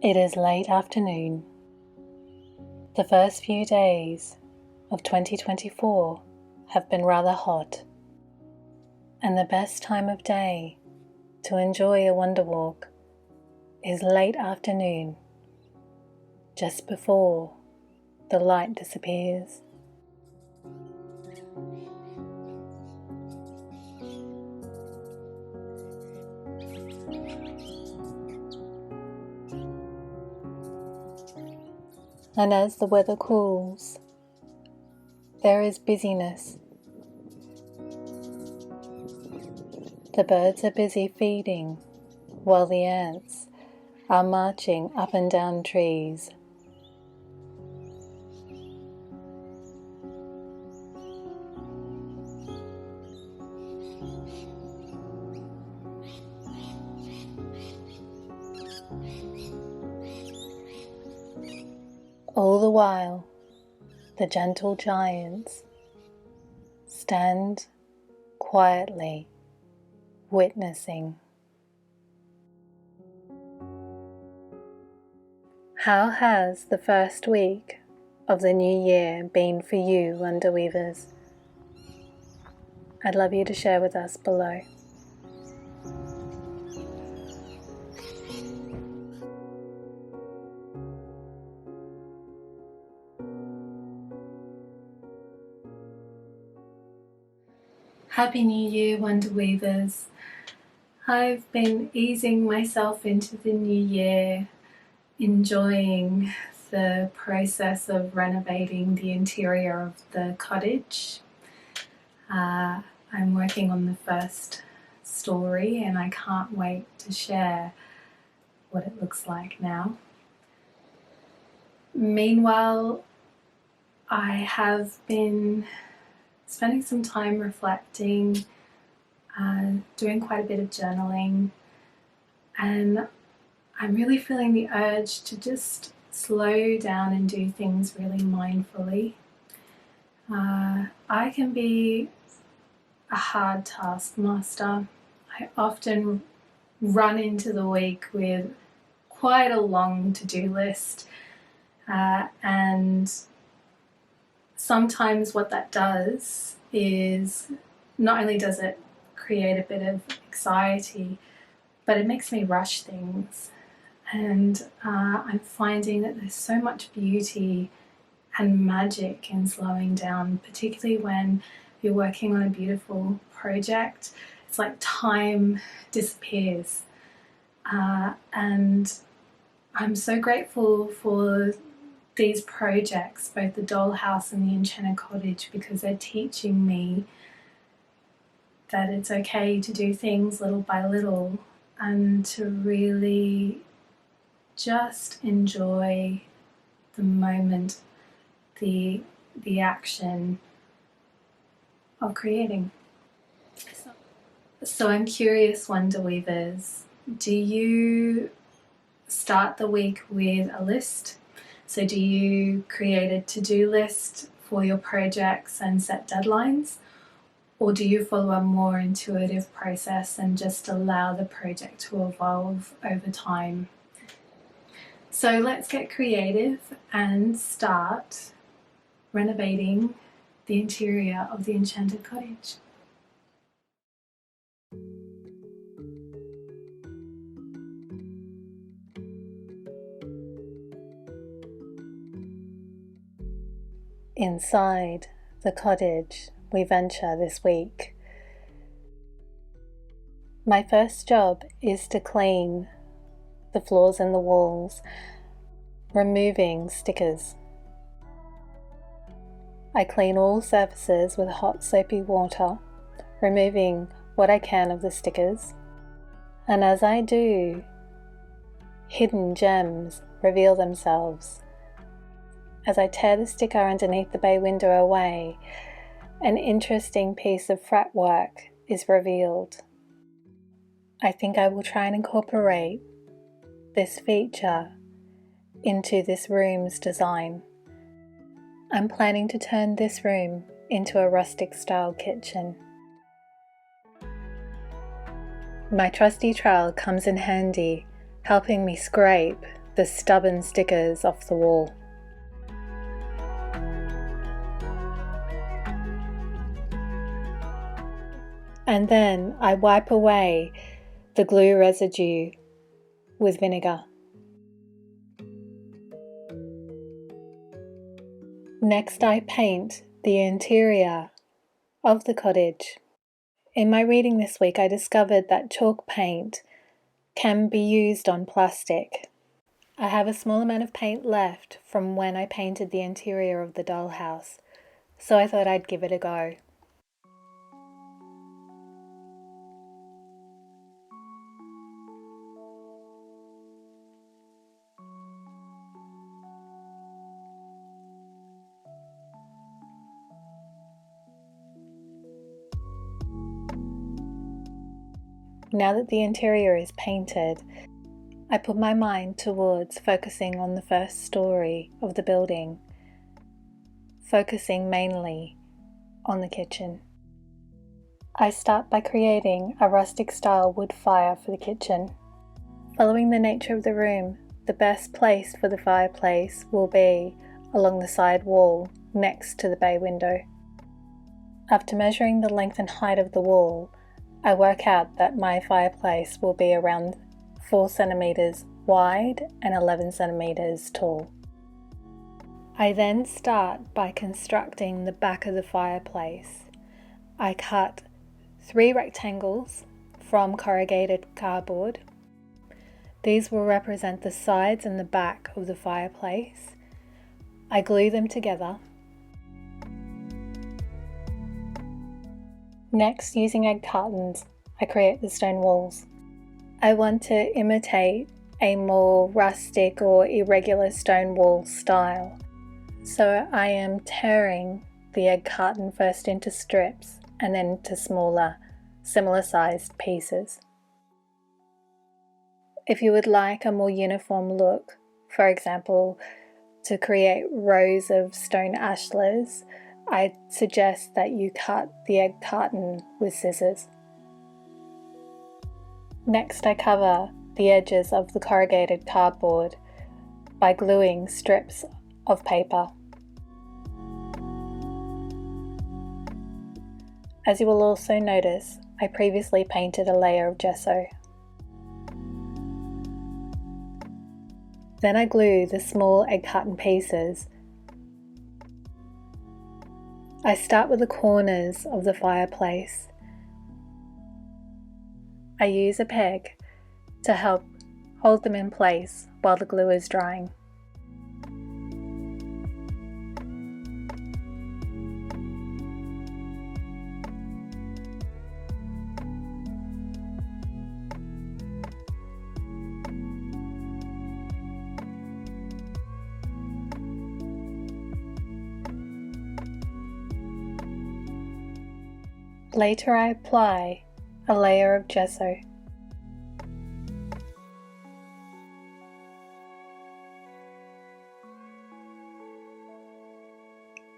It is late afternoon. The first few days of 2024 have been rather hot, and the best time of day to enjoy a wonder walk is late afternoon, just before the light disappears. And as the weather cools, there is busyness. The birds are busy feeding, while the ants are marching up and down trees. All the while, the gentle giants stand quietly, witnessing. How has the first week of the new year been for you, Wonder Weavers? I'd love you to share with us below. Happy New Year, Wonder Weavers. I've been easing myself into the new year, enjoying the process of renovating the interior of the cottage. I'm working on the first story and I can't wait to share what it looks like now. Meanwhile, I have been spending some time reflecting, doing quite a bit of journaling, and I'm really feeling the urge to just slow down and do things really mindfully. I can be a hard taskmaster. I often run into the week with quite a long to-do list, and sometimes what that does is not only does it create a bit of anxiety, but it makes me rush things. And I'm finding that there's so much beauty and magic in slowing down, particularly when you're working on a beautiful project. It's like time disappears. And I'm so grateful for these projects, both the dollhouse and the Enchanted Cottage, because they're teaching me that it's okay to do things little by little and to really just enjoy the moment, the action of creating. So I'm curious, Wonder Weavers, do you start the week with a list? So do you create a to-do list for your projects and set deadlines? Or do you follow a more intuitive process and just allow the project to evolve over time? So let's get creative and start renovating the interior of the Enchanted Cottage. Inside the cottage we venture this week. My first job is to clean the floors and the walls, removing stickers. I clean all surfaces with hot soapy water, removing what I can of the stickers, and as I do, hidden gems reveal themselves. As I tear the sticker underneath the bay window away, an interesting piece of fretwork is revealed. I think I will try and incorporate this feature into this room's design. I'm planning to turn this room into a rustic style kitchen. My trusty trowel comes in handy, helping me scrape the stubborn stickers off the wall. And then I wipe away the glue residue with vinegar. Next, I paint the interior of the cottage. In my reading this week, I discovered that chalk paint can be used on plastic. I have a small amount of paint left from when I painted the interior of the dollhouse, so I thought I'd give it a go. Now that the interior is painted, I put my mind towards focusing on the first story of the building, focusing mainly on the kitchen. I start by creating a rustic style wood fire for the kitchen. Following the nature of the room, the best place for the fireplace will be along the side wall next to the bay window. After measuring the length and height of the wall, I work out that my fireplace will be around 4 centimeters wide and 11 centimeters tall. I then start by constructing the back of the fireplace. I cut 3 rectangles from corrugated cardboard. These will represent the sides and the back of the fireplace. I glue them together. Next, using egg cartons, I create the stone walls. I want to imitate a more rustic or irregular stone wall style, so I am tearing the egg carton first into strips and then into smaller, similar sized pieces. If you would like a more uniform look, for example, to create rows of stone ashlars, I suggest that you cut the egg carton with scissors. Next, I cover the edges of the corrugated cardboard by gluing strips of paper. As you will also notice, I previously painted a layer of gesso. Then I glue the small egg carton pieces. I start with the corners of the fireplace. I use a peg to help hold them in place while the glue is drying. Later, I apply a layer of gesso.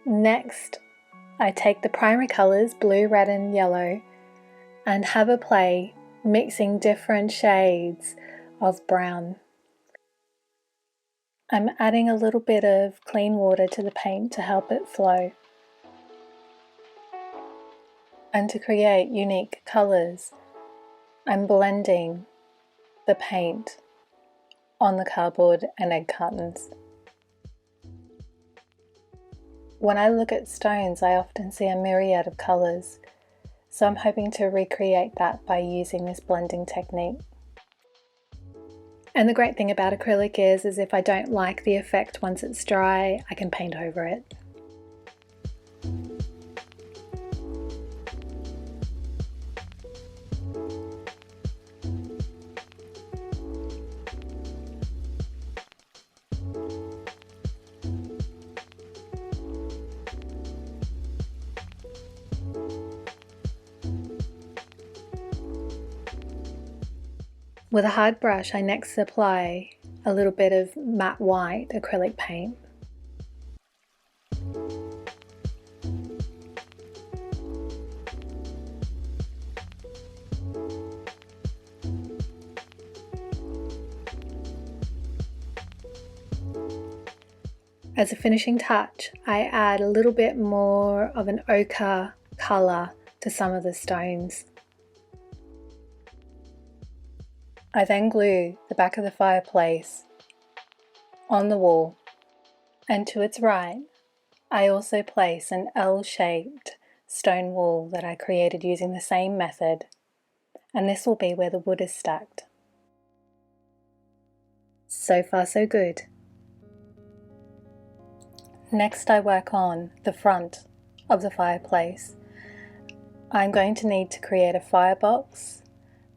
Next, I take the primary colours, blue, red and yellow, and have a play mixing different shades of brown. I'm adding a little bit of clean water to the paint to help it flow. And to create unique colours, I'm blending the paint on the cardboard and egg cartons. When I look at stones, I often see a myriad of colours, so I'm hoping to recreate that by using this blending technique. And the great thing about acrylic is if I don't like the effect once it's dry, I can paint over it. With a hard brush, I next apply a little bit of matte white acrylic paint. As a finishing touch, I add a little bit more of an ochre colour to some of the stones. I then glue the back of the fireplace on the wall, and to its right I also place an L-shaped stone wall that I created using the same method, and this will be where the wood is stacked. So far so good. Next I work on the front of the fireplace. I'm going to need to create a firebox,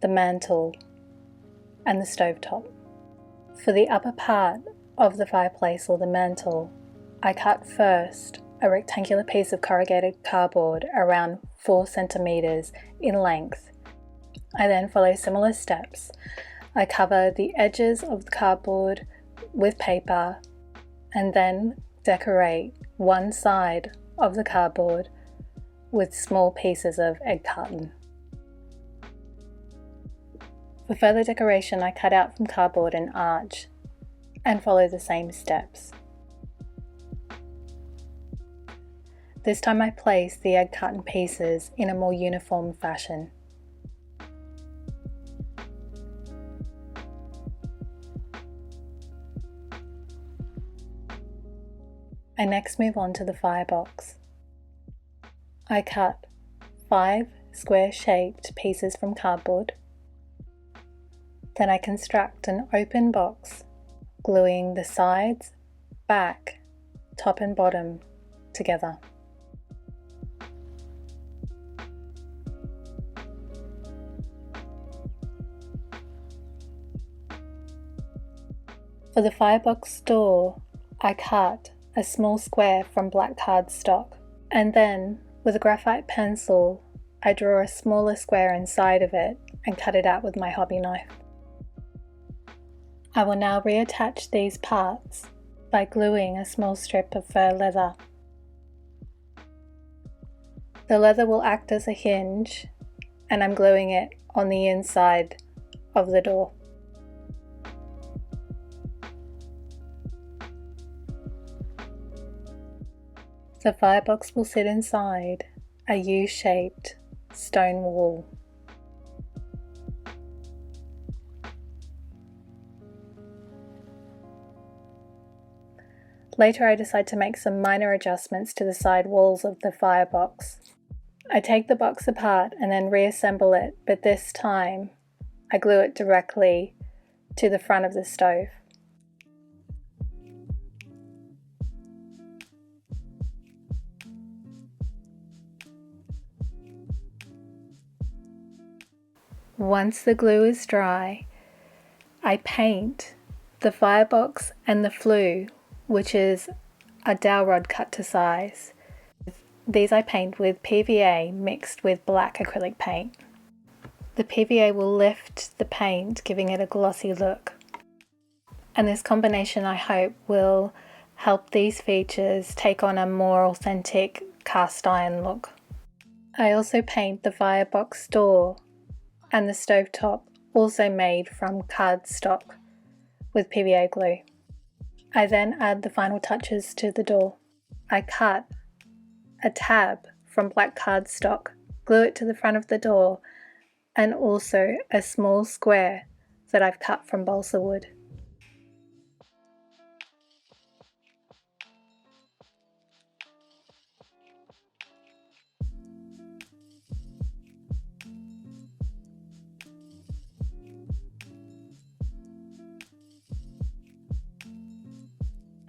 the mantle, and the stovetop. For the upper part of the fireplace or the mantle, I cut first a rectangular piece of corrugated cardboard around 4 centimeters in length. I then follow similar steps. I cover the edges of the cardboard with paper and then decorate one side of the cardboard with small pieces of egg carton. For further decoration, I cut out from cardboard an arch and follow the same steps. This time I place the egg carton pieces in a more uniform fashion. I next move on to the firebox. I cut 5 square-shaped pieces from cardboard. Then I construct an open box, gluing the sides, back, top and bottom together. For the firebox door, I cut a small square from black cardstock, and then with a graphite pencil I draw a smaller square inside of it and cut it out with my hobby knife. I will now reattach these parts by gluing a small strip of fur leather. The leather will act as a hinge, and I'm gluing it on the inside of the door. The firebox will sit inside a U-shaped stone wall. Later I decide to make some minor adjustments to the side walls of the firebox. I take the box apart and then reassemble it, but this time I glue it directly to the front of the stove. Once the glue is dry, I paint the firebox and the flue, which is a dowel rod cut to size. These I paint with PVA mixed with black acrylic paint. The PVA will lift the paint, giving it a glossy look. And this combination, I hope, will help these features take on a more authentic cast iron look. I also paint the firebox door and the stovetop, also made from cardstock, with PVA glue. I then add the final touches to the door. I cut a tab from black cardstock, glue it to the front of the door, and also a small square that I've cut from balsa wood.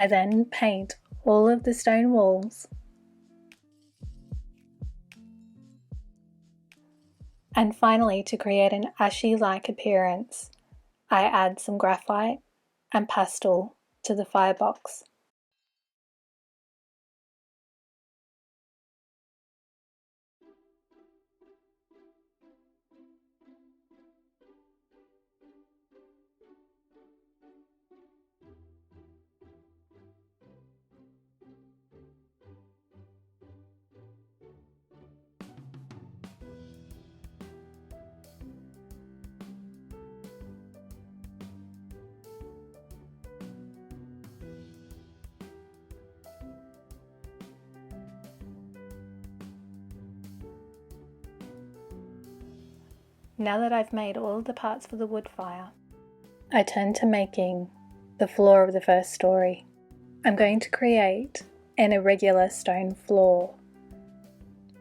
I then paint all of the stone walls and finally, to create an ashy-like appearance, I add some graphite and pastel to the firebox. Now that I've made all the parts for the wood fire, I turn to making the floor of the first story. I'm going to create an irregular stone floor,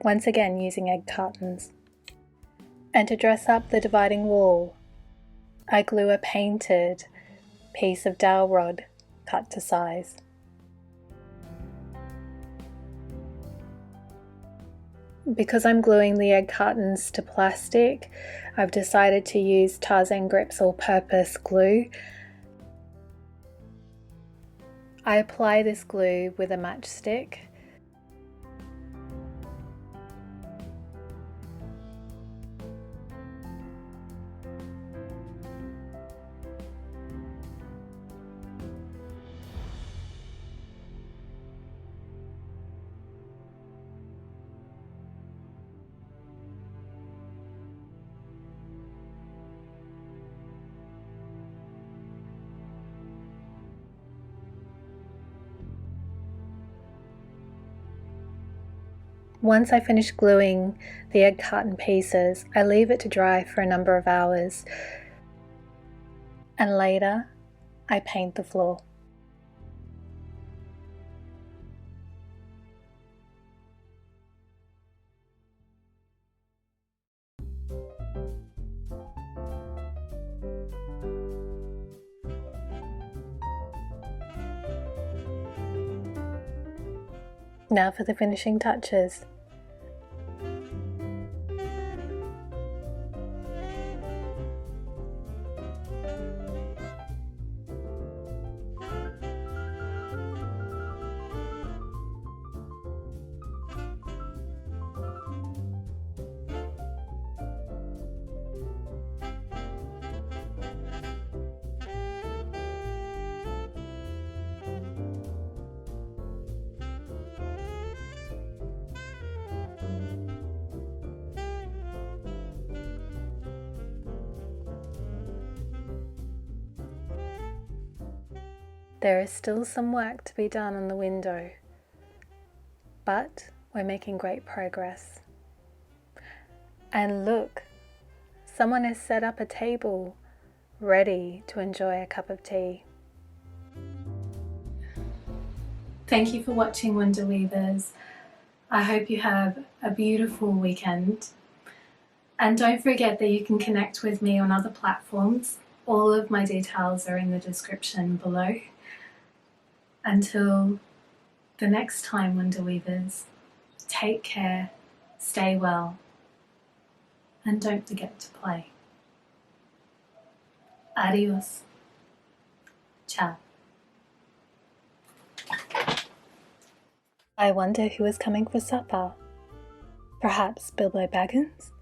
once again using egg cartons. And to dress up the dividing wall, I glue a painted piece of dowel rod cut to size. Because I'm gluing the egg cartons to plastic, I've decided to use Tarzan Grip's all-purpose glue. I apply this glue with a matchstick. Once I finish gluing the egg carton pieces, I leave it to dry for a number of hours, and later I paint the floor. Now for the finishing touches. There is still some work to be done on the window, but we're making great progress. And look, someone has set up a table ready to enjoy a cup of tea. Thank you for watching, Wonder Weavers. I hope you have a beautiful weekend. And don't forget that you can connect with me on other platforms. All of my details are in the description below. Until the next time, Wonder Weavers, take care, stay well, and don't forget to play. Adios. Ciao. I wonder who is coming for supper. Perhaps Bilbo Baggins?